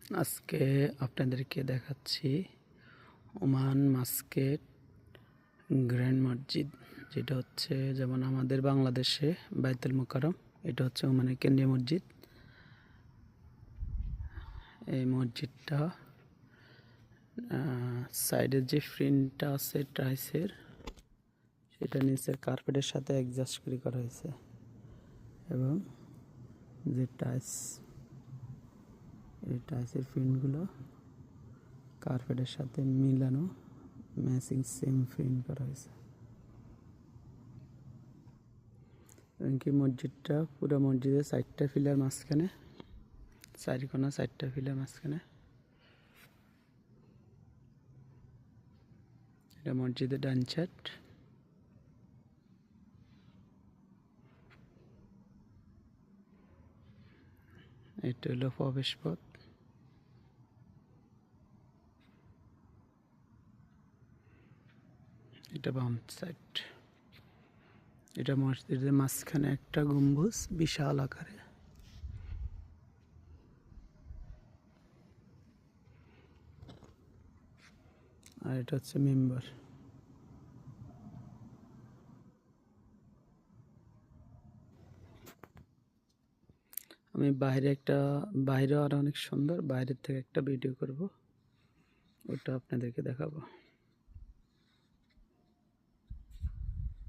আজকে আপনাদেরকে দেখাচ্ছি ওমান মাস্কেট গ্র্যান্ড মসজিদ, যেটা হচ্ছে যেমন আমাদের বাংলাদেশে বাইতুল মোকাররম, এটা হচ্ছে ওমানের কেন্দ্রীয় মসজিদ। এই মসজিদটা সাইডের যে প্রিন্টটা আছে টাইলসের, সেটা নিচের কার্পেটের সাথে অ্যাডজাস্ট করে করা হয়েছে, এবং যে টাইলস, এই টাইলসের প্রিন্টগুলো কার্পেটের সাথে মিলানো, ম্যাচিং সেম প্রিন্ট করা হয়েছে। এমনকি মসজিদটা পুরো মসজিদের 4টা পিলার মাঝখানে, 4 কোণা 4টা পিলার মাঝখানে। এটা মসজিদের ডান সাইড। এটা হলো প্রবেশ পথ। এটা বাম সাইড। এটা মসজিদের মাঝখানে একটা গম্বুজ বিশাল আকারে। আর এটা হচ্ছে মেম্বার। আমি বাইরেও আরো অনেক সুন্দর, বাইরের থেকে একটা ভিডিও করব, ওটা আপনাদেরকে দেখাবো।